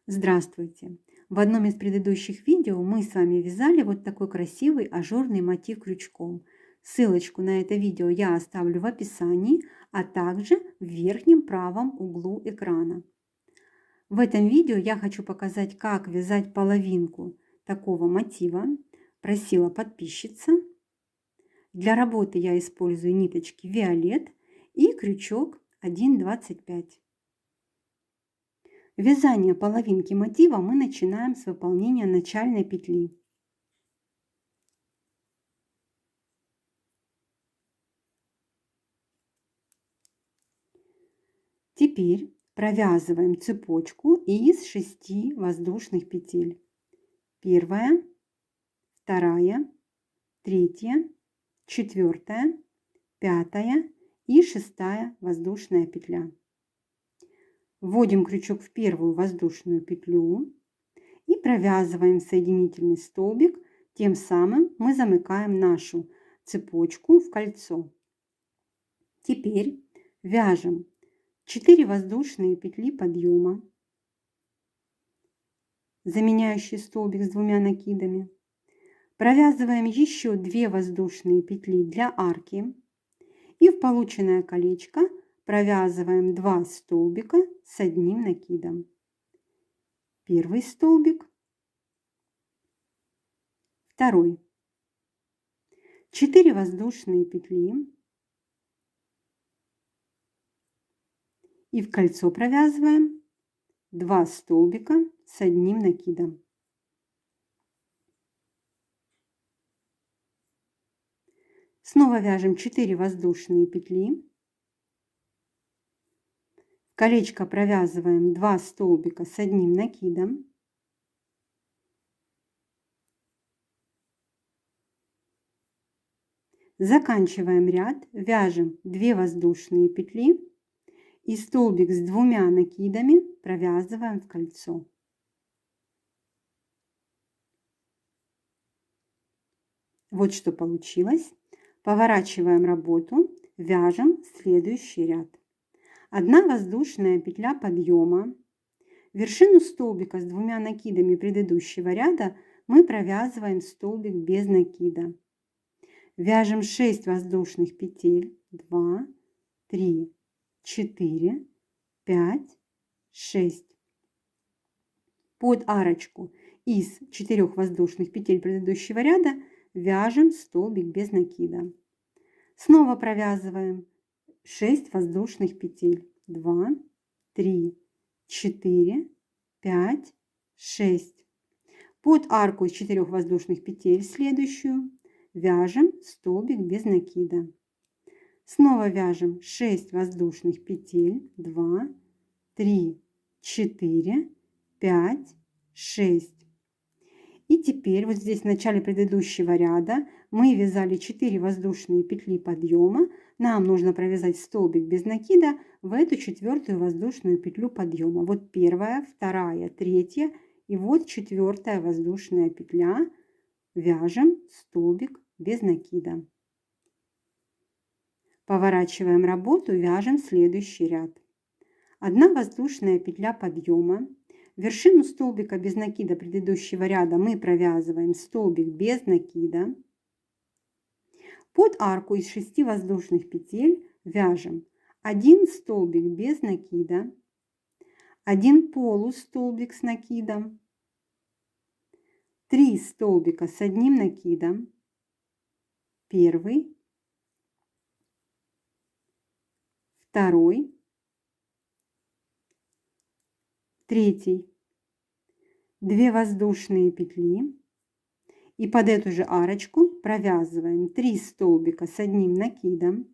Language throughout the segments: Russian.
Здравствуйте! В одном из предыдущих видео мы с вами вязали вот такой красивый ажурный мотив крючком. Ссылочку на это видео я оставлю в описании, а также в верхнем правом углу экрана. В этом видео я хочу показать, как вязать половинку такого мотива. Просила подписчица. Для работы я использую ниточки Виолет и крючок 1,25. Вязание половинки мотива мы начинаем с выполнения начальной петли. Теперь провязываем цепочку из 6 воздушных петель. Первая, вторая, третья, четвертая, пятая и шестая воздушная петля. Вводим крючок в первую воздушную петлю и провязываем соединительный столбик. Тем самым мы замыкаем нашу цепочку в кольцо. Теперь вяжем 4 воздушные петли подъема, заменяющие столбик с 2 накидами. Провязываем еще 2 воздушные петли для арки и в полученное колечко провязываем 2 столбика с 1 накидом. Первый столбик, второй. 4 воздушные петли и в кольцо провязываем 2 столбика с 1 накидом. Снова вяжем 4 воздушные петли. В колечко провязываем 2 столбика с 1 накидом. Заканчиваем ряд, вяжем 2 воздушные петли и столбик с 2 накидами провязываем в кольцо. Вот что получилось. Поворачиваем работу, вяжем следующий ряд. 1 воздушная петля подъема. Вершину столбика с 2 накидами предыдущего ряда мы провязываем столбик без накида. Вяжем 6 воздушных петель. 2, 3, 4, 5, 6. Под арочку из 4 воздушных петель предыдущего ряда вяжем столбик без накида. Снова провязываем 6 воздушных петель. 2, 3, 4, 5, 6. Под арку из 4 воздушных петель следующую вяжем столбик без накида. Снова вяжем 6 воздушных петель. 2, 3, 4, 5, 6. И теперь вот здесь в начале предыдущего ряда мы вязали 4 воздушные петли подъема. Нам нужно провязать столбик без накида в эту 4-ю воздушную петлю подъема. Вот первая, вторая, третья и вот 4-я воздушная петля. Вяжем столбик без накида. Поворачиваем работу, вяжем следующий ряд. 1 воздушная петля подъема. Вершину столбика без накида предыдущего ряда мы провязываем столбик без накида. Под арку из 6 воздушных петель вяжем 1 столбик без накида, 1 полустолбик с накидом, 3 столбика с 1 накидом, первый, второй, третий, 2 воздушные петли и под эту же арочку провязываем 3 столбика с 1 накидом,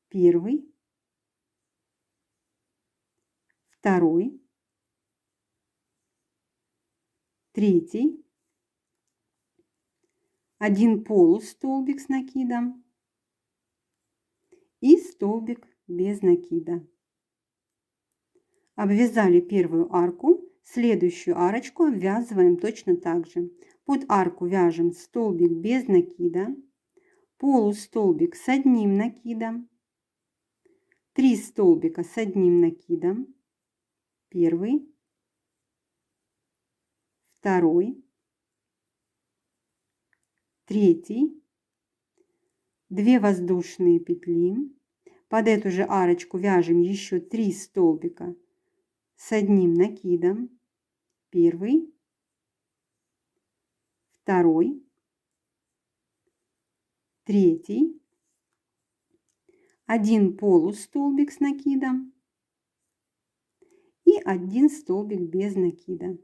первый, второй, третий, 1 полустолбик с накидом и столбик без накида. Обвязали первую арку, следующую арочку обвязываем точно так же. Под арку вяжем столбик без накида, полустолбик с 1 накидом, 3 столбика с 1 накидом, первый, второй, третий, 2 воздушные петли. Под эту же арочку вяжем еще 3 столбика с одним накидом. Первый, второй, третий, 1 полустолбик с накидом и 1 столбик без накида.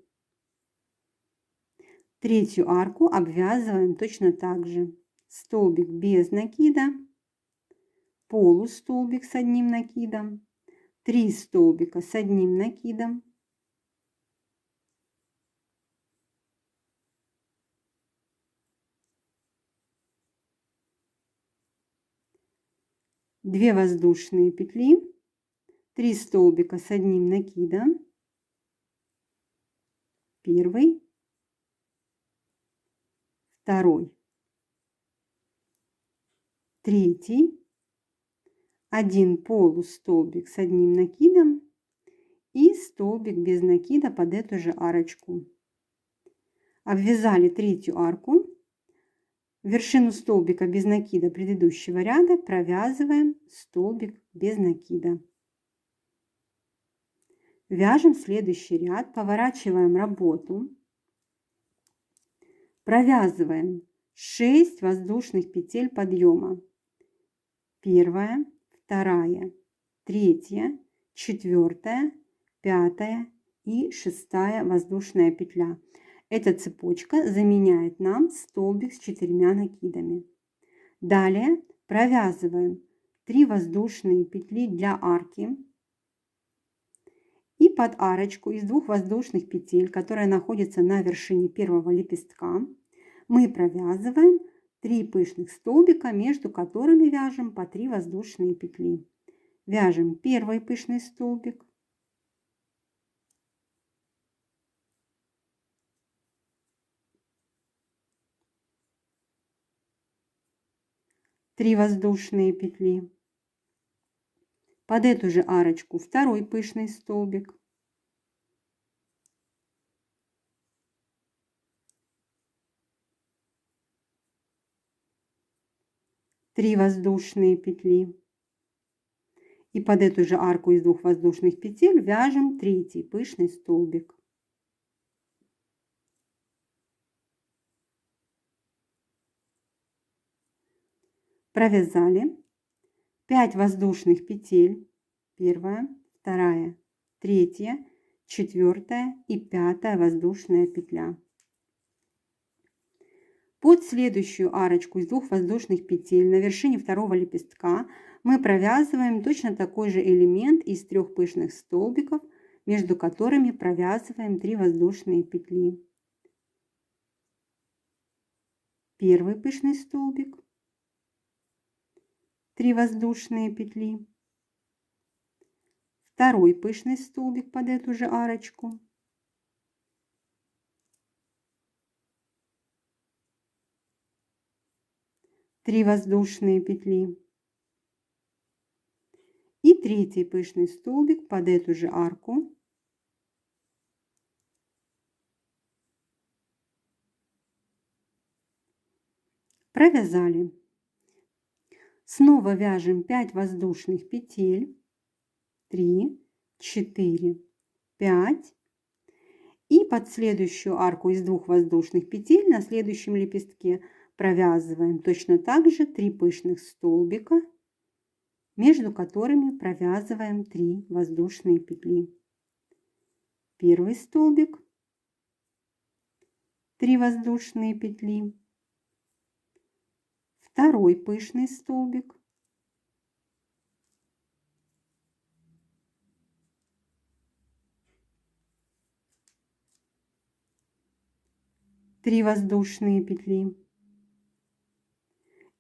Третью арку обвязываем точно так же. Столбик без накида, полустолбик с одним накидом, 3 столбика с одним накидом, две воздушные петли, 3 столбика с одним накидом, первый, второй, третий, 1 полустолбик с одним накидом и столбик без накида под эту же арочку. Обвязали третью арку. Вершину столбика без накида предыдущего ряда провязываем столбик без накида. Вяжем следующий ряд, поворачиваем работу, провязываем 6 воздушных петель подъема. Первая, вторая, третья, четвертая, пятая и шестая воздушная петля. Эта цепочка заменяет нам столбик с 4 накидами. Далее провязываем 3 воздушные петли для арки. И под арочку из 2 воздушных петель, которая находится на вершине первого лепестка, мы провязываем 3 пышных столбика, между которыми вяжем по 3 воздушные петли. Вяжем первый пышный столбик, три воздушные петли. Под эту же арочку второй пышный столбик, три воздушные петли. И под эту же арку из 2 воздушных петель вяжем третий пышный столбик. Провязали 5 воздушных петель, первая, вторая, третья, четвертая и пятая воздушная петля. Под следующую арочку из 2 воздушных петель на вершине второго лепестка мы провязываем точно такой же элемент из 3 пышных столбиков, между которыми провязываем 3 воздушные петли. Первый пышный столбик, 3 воздушные петли, второй пышный столбик под эту же арочку, три воздушные петли и третий пышный столбик под эту же арку, провязали. Снова вяжем 5 воздушных петель, 3, 4, 5 и под следующую арку из 2 воздушных петель на следующем лепестке провязываем точно так же 3 пышных столбика, между которыми провязываем 3 воздушные петли. Первый столбик, 3 воздушные петли, второй пышный столбик, три воздушные петли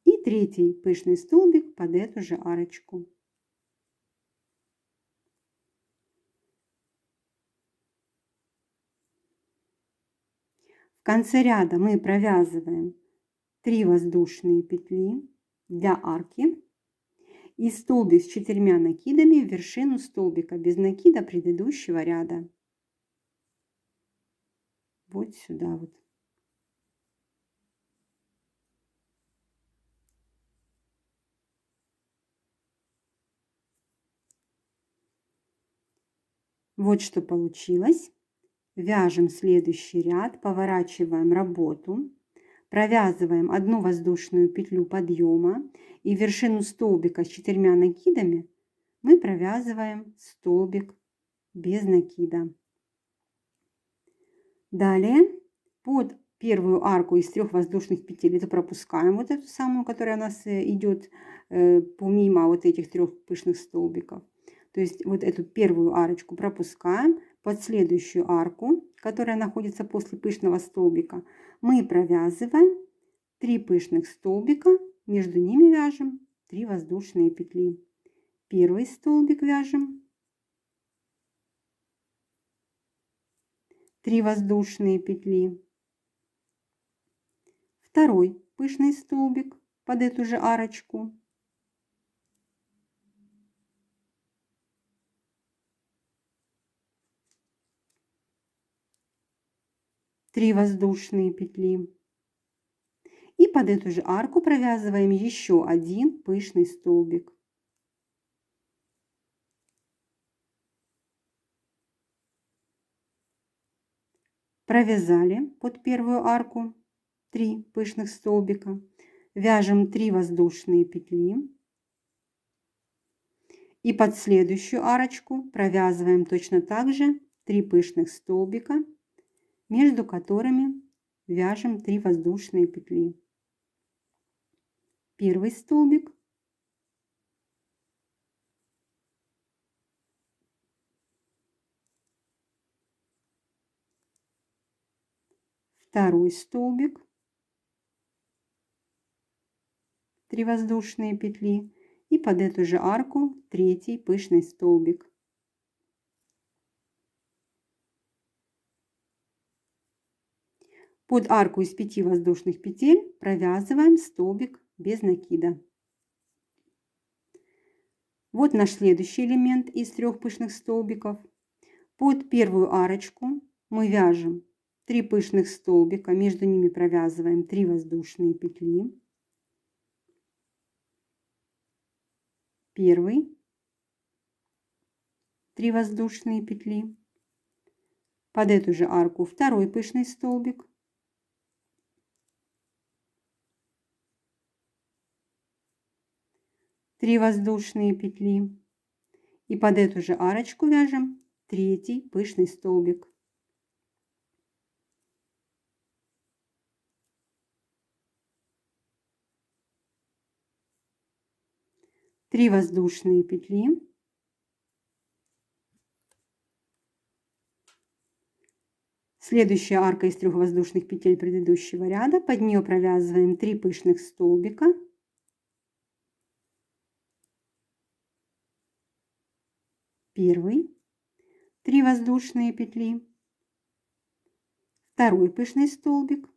и третий пышный столбик под эту же арочку. В конце ряда мы провязываем 3 воздушные петли для арки и столбик с 4 накидами в вершину столбика без накида предыдущего ряда. вот сюда вот. Вот что получилось. Вяжем следующий ряд, поворачиваем работу, провязываем одну воздушную петлю подъема и в вершину столбика с 4 накидами мы провязываем столбик без накида. Далее под первую арку из 3 воздушных петель, это пропускаем вот эту самую, которая у нас идет помимо вот этих 3 пышных столбиков. То есть вот эту первую арочку пропускаем, под следующую арку, которая находится после пышного столбика, мы провязываем 3 пышных столбика, между ними вяжем 3 воздушные петли. Первый столбик вяжем, 3 воздушные петли, второй пышный столбик под эту же арочку, три воздушные петли, и под эту же арку провязываем еще один пышный столбик. Провязали под первую арку 3 пышных столбика, вяжем 3 воздушные петли и под следующую арочку провязываем точно так же 3 пышных столбика, между которыми вяжем 3 воздушные петли. Первый столбик, второй столбик, 3 воздушные петли и под эту же арку третий пышный столбик. Под арку из 5 воздушных петель провязываем столбик без накида. Вот наш следующий элемент из 3 пышных столбиков. Под первую арочку мы вяжем 3 пышных столбика, между ними провязываем 3 воздушные петли. Первый, 3 воздушные петли. Под эту же арку второй пышный столбик. Три воздушные петли. И под эту же арочку вяжем третий пышный столбик. Три воздушные петли. Следующая арка из 3 воздушных петель предыдущего ряда. Под нее провязываем 3 пышных столбика. Первый, 3 воздушные петли. Второй пышный столбик.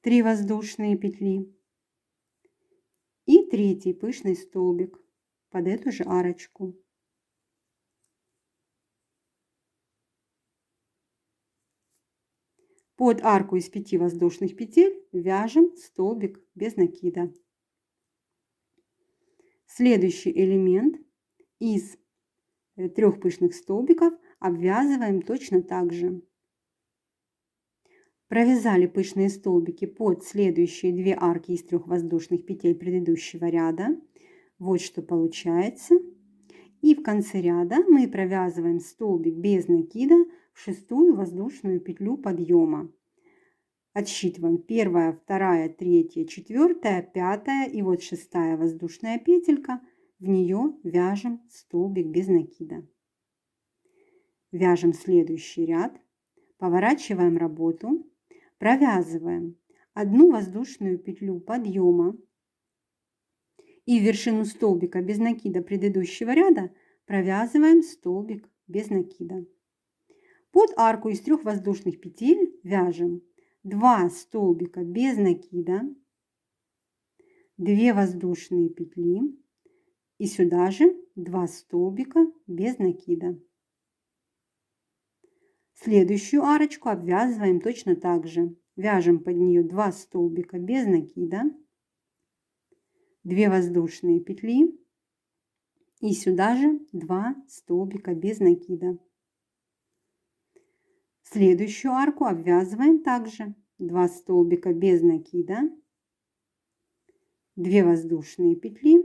Три воздушные петли. И третий пышный столбик под эту же арочку. Под арку из 5 воздушных петель вяжем столбик без накида. Следующий элемент из 3 пышных столбиков обвязываем точно так же. Провязали пышные столбики под следующие 2 арки из 3 воздушных петель предыдущего ряда. Вот что получается. И в конце ряда мы провязываем столбик без накида в 6-ю воздушную петлю подъема. Отсчитываем 1, 2, 3, 4, 5 и вот 6-я воздушная петелька. В нее вяжем столбик без накида. Вяжем следующий ряд, поворачиваем работу, провязываем 1 воздушную петлю подъема и в вершину столбика без накида предыдущего ряда провязываем столбик без накида. Под арку из 3 воздушных петель вяжем 2 столбика без накида, 2 воздушные петли и сюда же 2 столбика без накида. Следующую арочку обвязываем точно так же. Вяжем под нее 2 столбика без накида, 2 воздушные петли и сюда же 2 столбика без накида. Следующую арку обвязываем также 2 столбика без накида, 2 воздушные петли,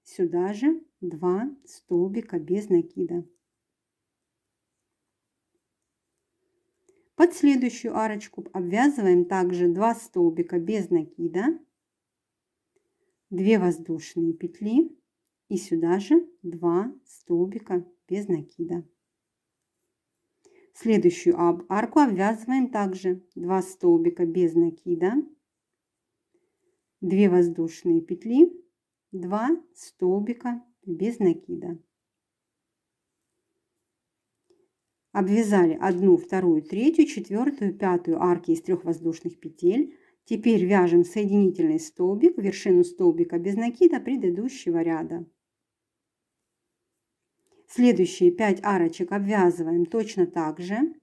сюда же 2 столбика без накида. Под следующую арочку обвязываем также 2 столбика без накида, 2 воздушные петли и сюда же 2 столбика без накида. Следующую арку обвязываем также 2 столбика без накида, 2 воздушные петли, 2 столбика без накида. Обвязали 1, 2, 3, 4, 5 арки из 3 воздушных петель. Теперь вяжем соединительный столбик в вершину столбика без накида предыдущего ряда. Следующие 5 арочек обвязываем точно так же.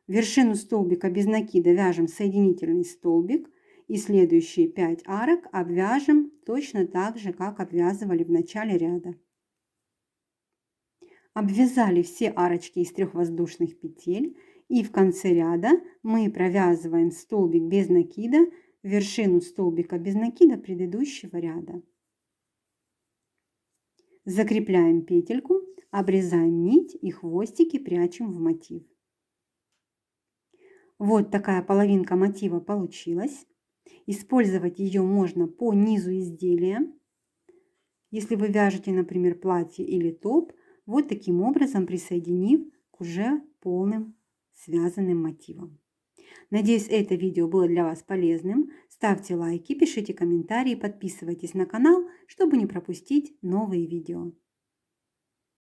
В вершину столбика без накида вяжем соединительный столбик. И следующие 5 арок обвяжем точно так же, как обвязывали в начале ряда. Обвязали все арочки из 3 воздушных петель. И в конце ряда мы провязываем столбик без накида в вершину столбика без накида предыдущего ряда. Закрепляем петельку, обрезаем нить и хвостики прячем в мотив. Вот такая половинка мотива получилась. Использовать ее можно по низу изделия. Если вы вяжете, например, платье или топ, вот таким образом присоединив к уже полным связанным мотивам. Надеюсь, это видео было для вас полезным. Ставьте лайки, пишите комментарии, подписывайтесь на канал, чтобы не пропустить новые видео.